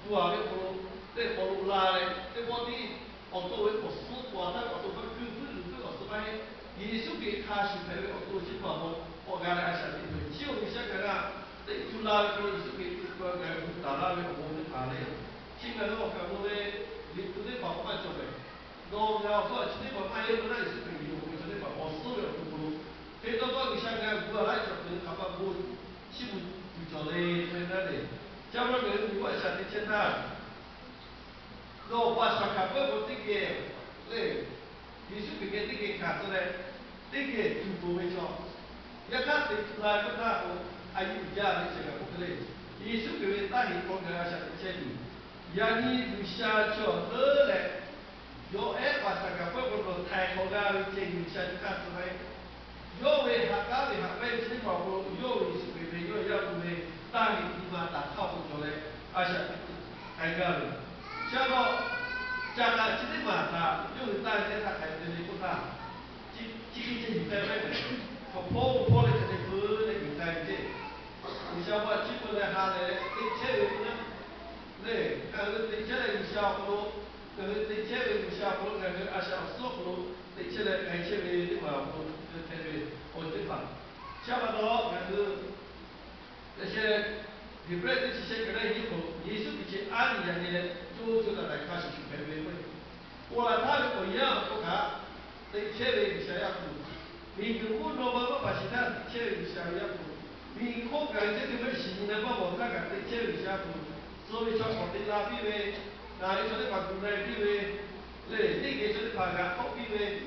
dua cái bộ để bộ la này để bộ đi ở đâu cái bộ số qua ta ở đâu cái cứ ở số này Yesu cái khai始在ở đâu去把我刚才讲的对，只有你想个啦，对，就拉个Yesu cái cái打拉个我们打的，现在我看我嘞，你都得把我做的，我要说今天我买一个那Yesu cái有，我今天把我所有的不如，这都把你想个我来做的，他把我起不就做的在那里，假如个你我想的简单。no basta capable tige le Yesu bige tige kasle tige tubo mecho yaka te la kata o ayu ya ni se ko kle Yesu bige ta hi ko ga sha te cheli yani dusha cho le yo basta capable no thai ko ga ri che ni sha ka sai yo we ha ka we ha pe chi ko ko yo Yesu bige yo ya ku me ta ni di ma ta khao ko cho le asha ai ga le cha koจากการที่ได้มาตาโยนตาเนี่ยถ้าใครจะได้ก็ตาที่จะอยู่ใจไม่ได้เขาพ่อเลยจะได้ฟื้นได้อยู่ใจเจ๊你像我基本上下来，对车位呢，对，对车来有效不？对车位有效不？阿小说不？对车来开车位的话不？车位我对吧？差不多，那些。你不然这些个人以后，也是比起安利人的，就来开始去排队会。我来他的不一样，不看，对车位有效要顾，你跟我老板把其他车位有效要顾，你可感这个本事呢，把我那个对车位有效顾，所以说我对拉比为，那你说的把古代比为，对，那个说的把个好比为，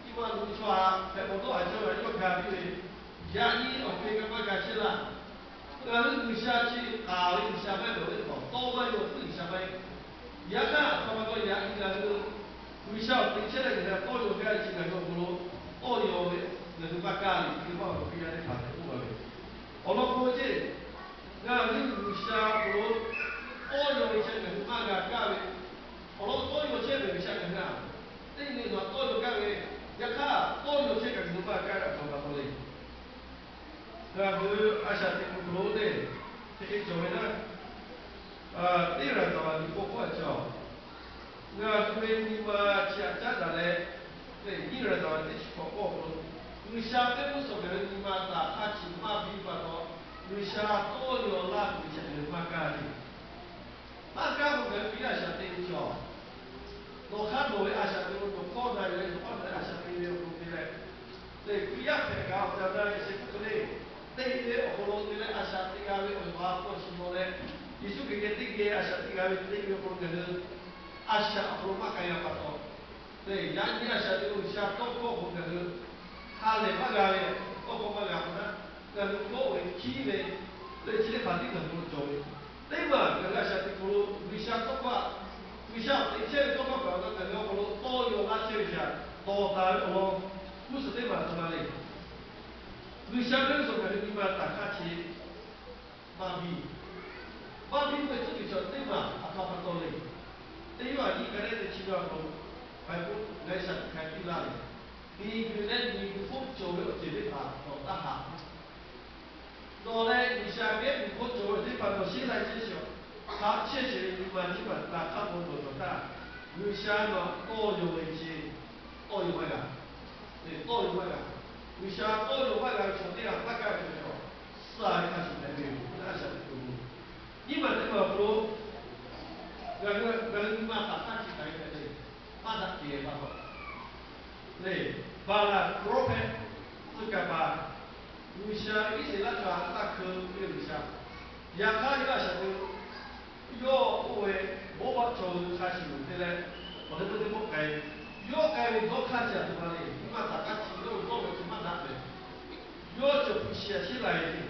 一般都说啊，在我都还说了要看比为，压你我对个把个去了。그러니까 의사지 가을 의사가 너를 더 떠가 요 의사가 야가 떠가 야기가 그 의사 대체를 그냥 떠요 가 지가 그로 떠요 누가 가리 그거 그냥 다 되고 봐. 어느 거지? 나 의사로 떠요 이제 누가 가리 어느 떠요 제가 의사가 근데 너 떠요 가리 야가 떠요 제가 누가 가리 떠가 버리 그 아시아의 글로데 특히 저희는 이런 거는 보고죠. 그 그림과 지하자들의 이런 거는 보고 의사의 모습을 이마다 같이 마비바도 의사 또요 라고 이제 마가지 마가고 그 비아시아대죠. 노카노의 아시아대로 노코나의 노코나의 아시아대로 그래. 네, 비아페가 어쩌다 이제 그래. Tege okolotile asatigawe oiwapo simole isu kege asatigawe tege okolotile asha okoloma kaya pato te yani asatigawe isha toko okolotile hale magawe toko magawna galu ko we kiwe le chile pati galu jowe te ma galu asatigawe isha toko isha te chile toko galu galu okolo toyo la chile isha to ta olo kusu te ma tamale 의사는说的你们大家去麻痹，麻痹会自己说对嘛？阿卡巴多嘞，对吧？你个人的情况中，还不来想开地那里，你个人你不做了这边他老大哈，然呢，你下面你不做了这边到现在这些，他确实你们大家不做大，有些个多有一些，多有那个，对，多有那个。为啥多有外来兄弟啊？大概就是说，是啊，看出来没有？那是不如。你们这个不如，你们打算去哪一个呢？马上结吧不？对，把那 prophet 这个把，为啥一些那个那科这个啥，也看一个什么，要不为我把做开始的嘞，我这个不该。要改变多看起来怎么嘞？你嘛大家听到多了怎么难的？要就不写起来的，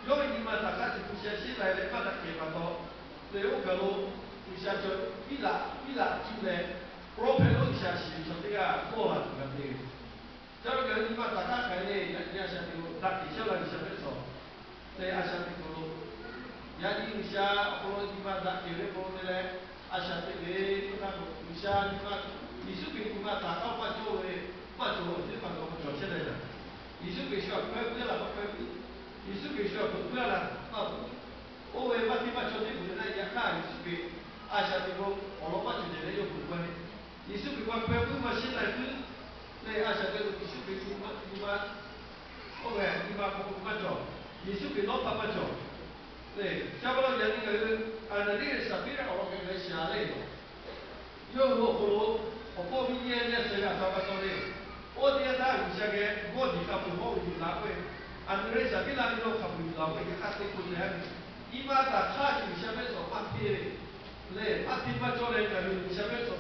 要你嘛大家就不写起来的，把它给把到，对我讲咯，就像就一来就来，我朋友一下去说这个过了这个的，这个你嘛大家看呢，人家想就打底下来想的说，对阿想的咯，人家一下过你嘛打底的过的嘞，阿想的嘞，那个一下你嘛。你是给嘛打到嘛作为嘛作为这方面做起来的，你是给需要快不了不快不，你是给需要不了了啊，我为嘛地方做这个呢？也看你是给阿下地方我老板就在那有不关的，你是不关关不嘛现在是，那阿下这个你是不，OK， 你嘛不做，你是不老板做，对，下不了人那个，按照那个设备了，我给他下来了。有我报名年谁啊？找个找的，我点他有些个，我地方不好有哪位，按照那设备那里头看不有哪位，你看这个人，一般打卡就下面说按贴的，嘞，按贴不做嘞，就下面说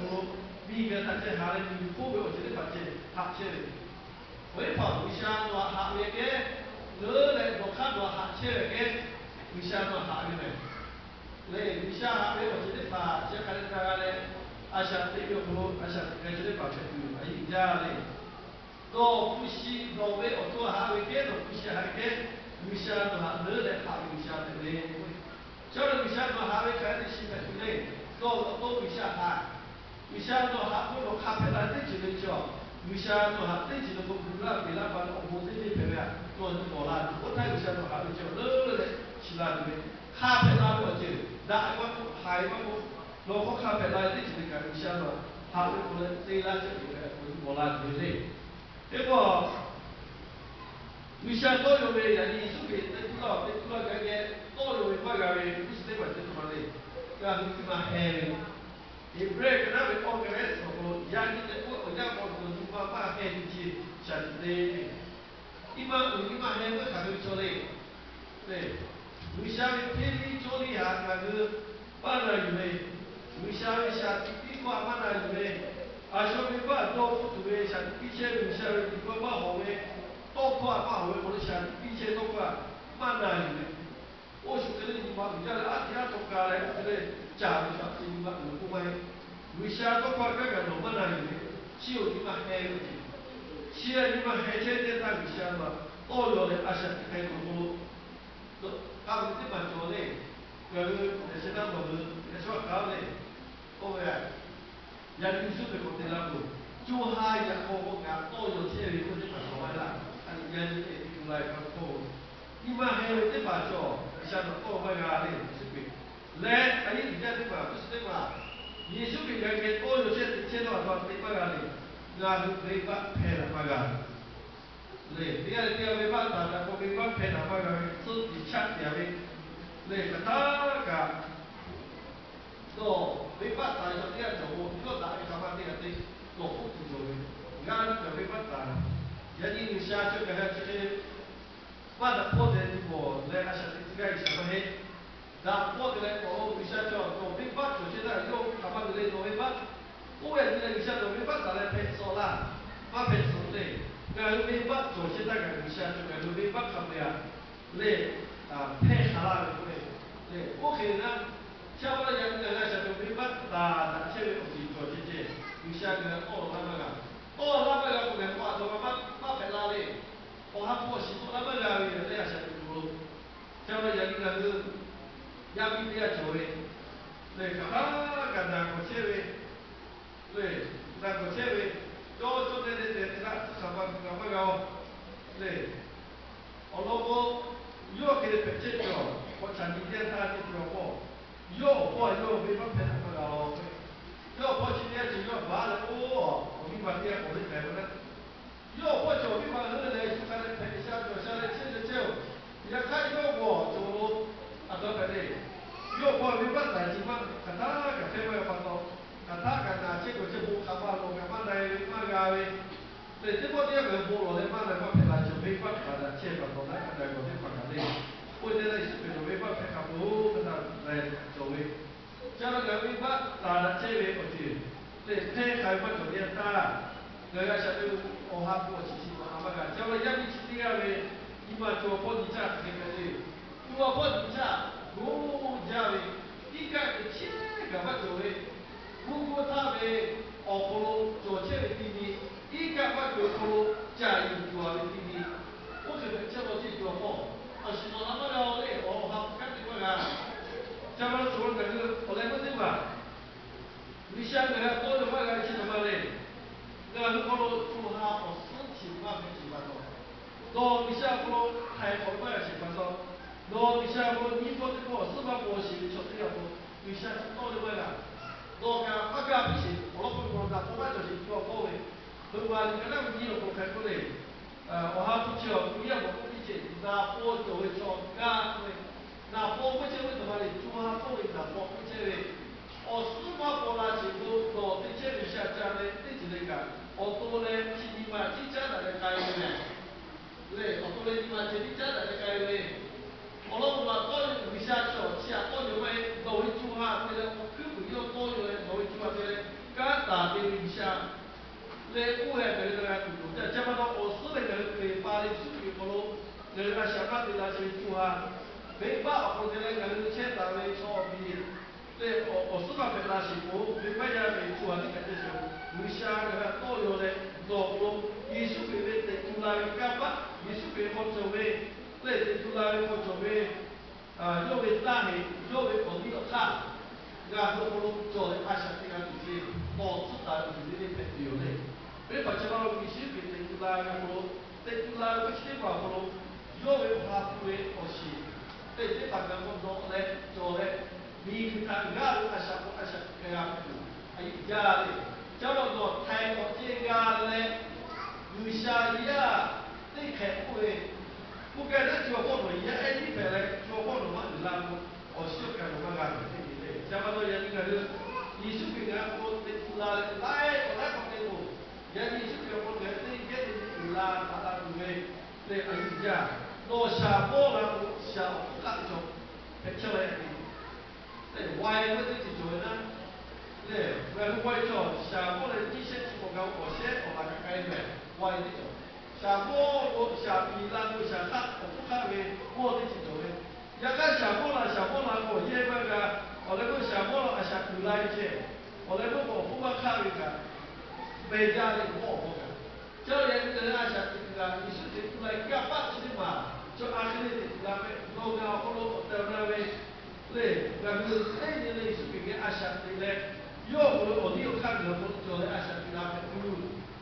米个大家下来，你后面我这里把这拍起来，为跑有些话下面个，我来我看我下起来个，有些话下面个。嘞，你下下面我这里把这看那个嘞，阿下这个不，阿下这里把这个，阿一家嘞，都不是都为我做下面个，都不是下面个，有些都下没来下有些的嘞，叫了有些都下面看的是的嘞，都有些下，有些都下不落咖啡来的就能叫，有些都下的就能不不啦，别啦把我们这里拍拍，做做啦，我睇有些都下面叫，嘞，其他的嘞。咖啡拉过去，那我海我罗河咖啡拉的就是讲有些嘛，咖啡不能这拉就我拉对的，结果有些多有的人你出去不知道个多有的快个不是这块这什么的，个你嘛黑的，你 break 那边 organize 我压你的我压我你把黑进去，像的，你嘛黑我咖啡做的，对。为啥个天气做的下那个办了以为，为啥个下地瓜办了以为，啊小米办多不多的下比起为啥个地瓜办好的，多块办好的或者下比起多块办了以为，我是觉得地瓜比较啊其他国家嘞，我觉得价格上地瓜有不贵，为啥多块个个弄办了以为，只有地瓜黑的，只要地瓜黑起来那为啥嘛，多了的啊下开多。他们这么做的，现在我们说搞的，各位，人数的问题那个，就还要我讲多有些人不是么说啦，人也出来讲多，你们还有这么做，像多么个的，是不？来，还有你家这么不是这么，你是不是人家多有些钱多少这么个的，那就没法赔了嘛个。对，第二没办法的，我没办法的话个自己抢点的，对，个大个，都没办法说第二种，我又打一个嘛，这个对，做不出做的，俺就没办法了，人家有下就给他这些，把它破的我来还是这个什么嘿，那破的来我有下就做没办法，现在又他妈的来做没办法，我也是有下做没办法来赔收啦，把赔收的。个没办做现在个有些就个没办看不了，嘞配下来的嘞，嘞我可能像我人个些就没办打这个东西做这些，有些个那么个，那么个不能话做把赔拉嘞，我还不是那么个有那些就，像我人个是也比这样做的，嘞个难过些嘞，对，难过些嘞。做那什么个，对，我老婆又给他拍照，我前几天他就叫我，又没法拍那么个，又我今天就要发了，我明白点我的台湾了，又我就明白后来就看来拍一下来接着走，也看又我就做拍的，又我没法在地方，看他个拍没有办法。他那结果就不看嘛，我看嘛来嘛个喂，对，这个这个菠萝的嘛来嘛拍来就没办法的，切法多来看来我这看看的，我这来是没没办法看不跟他来作为，像那个没办打了这位我去，对，拍开嘛就变大，那个下头我还不起起嘛个，叫我要不起这个喂，你嘛做破地价这个的，做破地价，家喂，一个切个嘛作为。如果他们可能做这个弟弟，一个把可能加入做的弟弟，我觉得这个是做好，是做那么了嘞，好看这个啊，这么做那个后来不对吧？你想那个多的话来是什么嘞？那如果做他身体嘛没习惯咯，你想可能太好嘛习惯咯，你想可能你做这个是吧？我是确实要做，你想多的话啦。多话，你可能你有不开过嘞，我还不叫，不要我不理解，那波就会做干会，那波不就会怎么嘞？做下波的那波不就会，司法波拉是都到这这里下家嘞，这几类个，多嘞，是你嘛，这家来开的呢。对，多嘞，你嘛，这家来开的。我老话多有为啥做？下多有为老会做下，对了，我根本要多有嘞，老会做下对嘞，干打的为啥？嘞，我还在那个读，在这么多我所谓的给法律属于我喽，那个想法对那些做啊，没把我的那个钱单位错别，对，我司法本来是我没把人没做啊，你看这些，为啥那个都有嘞？做咯，艺术品的出来干嘛？艺术品好做呗，对，出来好做呗，又为大黑，又为本地的差。然后做的阿啥这个东西，导致大家就是的朋友嘞。别把这帮必须给出来个得出来个情况有为他不为而行，对这把个工作嘞做嘞，你看他伢子阿啥这样子，哎家嘞，这么多泰国这个嘞，有啥呀？你看不为，不该那做好多也哎你回来做好多嘛就让我修改我们干的。这么多人个是，艺术品啊，我得出来，来放这个，人艺术品我得这一点出来，他对对，而且，到下坡了，下不干就，还出来的，对，歪了这就做呢，对，歪不歪做，下坡的这些情况我先我把它改变，歪的做，下坡我下皮烂我下大，我不看为我的去做的，要看下坡了，我也那个。我那个小莫了，下出来去，我那个我不把看那个，每家的我不看，教练跟阿下这个，你是得出来干巴去的嘛，就阿些的那边，老家或者在那边，对，那个那年的是给阿下的嘞，要我有看到我教的阿下的那边，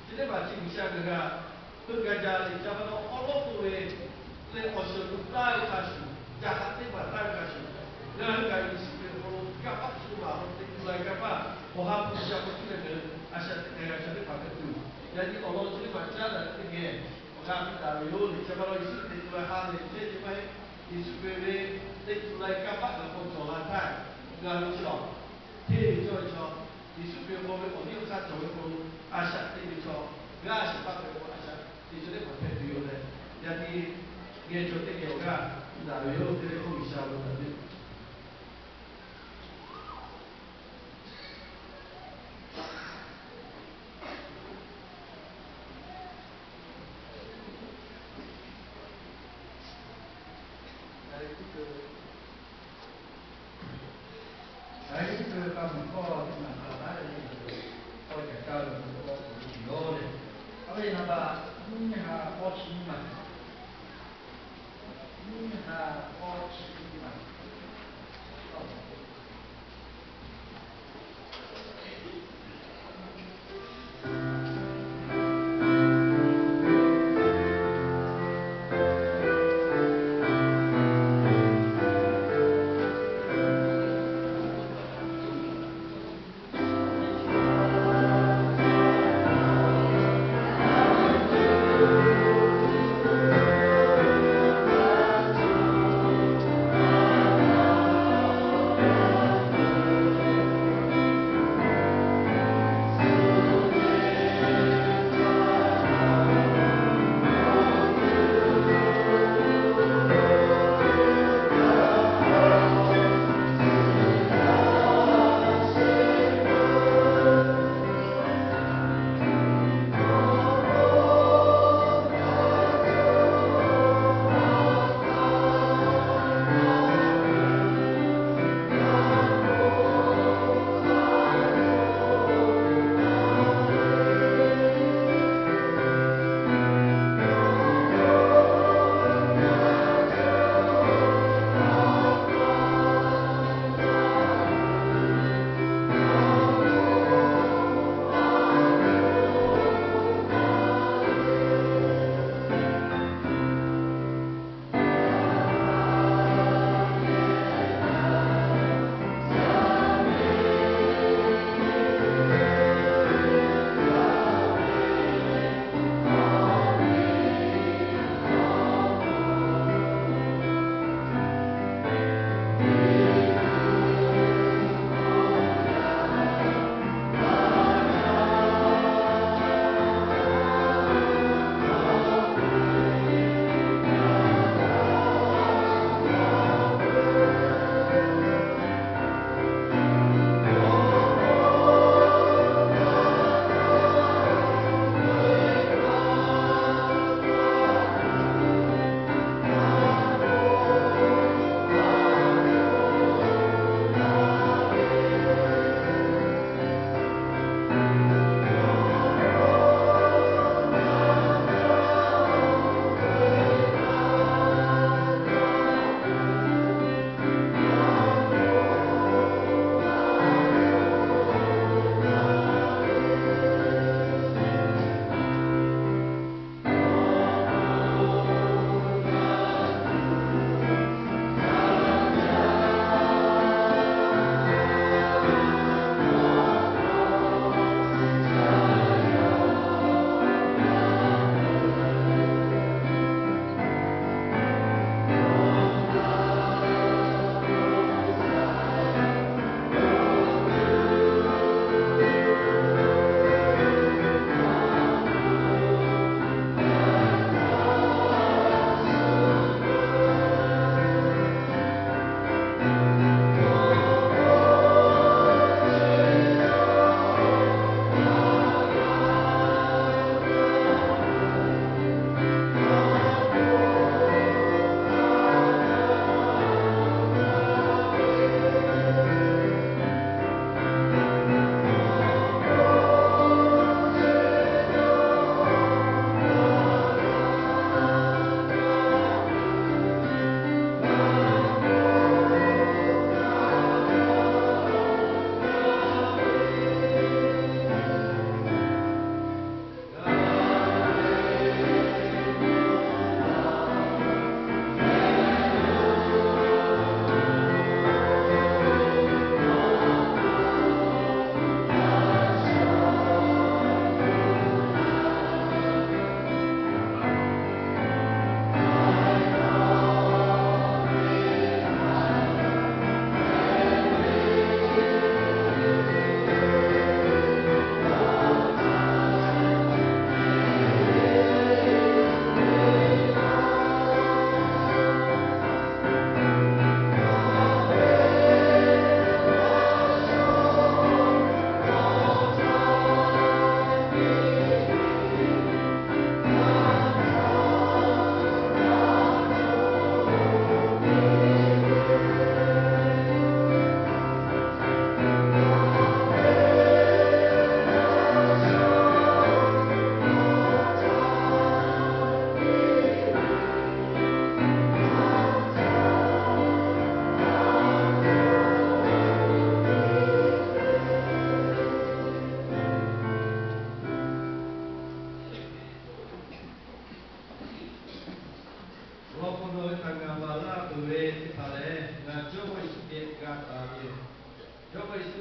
今天把这个下这个，跟家里差不多，好多都会，来我是不带开始，家他这把带开始，那个意思。Kapak semua mulai kapak wahab siapa tu dengan asyik dengan asyik pakai tu. Jadi Allah tu baca dan tinggal. Orang kita lihat siapa orang isu itu hal ini cuma isu bebe itu mulai kapak dan pun jalan tak. Dengan itu, dia itu isu bebe orang orang kan jalan pun asyik itu. Gak asyik pakai pun asyik isu itu pakai tu je. Jadi dia itu tinggal kan. Dari itu dia pun bisa berarti. Đấy cái ta mình có mà là đấy có cái cao được có chỉ đô đấy. Ở đây là bà nhưng mà có chi mà nhưng mà có chi mà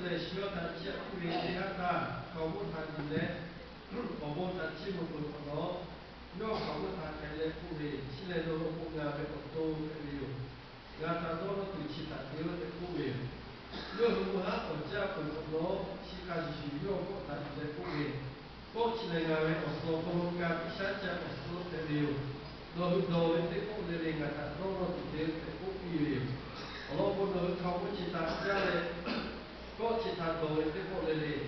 เลยเชื่อทันเชื่อผู้เรียนที่ฮัตตาเขาพูดทันอยู่แล้วขอพูดทันชื่อมันคนน้องย่อเขาพูดทันกันเลยผู้เรียนที่เลยโดนผู้งานเป็นคนโตเป็นอยู่งานตาโตเราถือชิตัดเดียวเป็นผู้เรียนย่อรู้ฮะคนเจ้าคนน้องชิคาจิชิย่อพูดทันเลยผู้เรียนก็ที่เลยงานเป็นคนโตคนงานที่ชัดจะเป็นคนเป็นอยู่โดยโดยที่ผู้เรียนงานตาโตเราถือเดียวเป็นผู้เรียนเราพูดโดยเขาพูดชิตัดเจ้าเลยก็ชิตัดโดยที่ผู้เรียน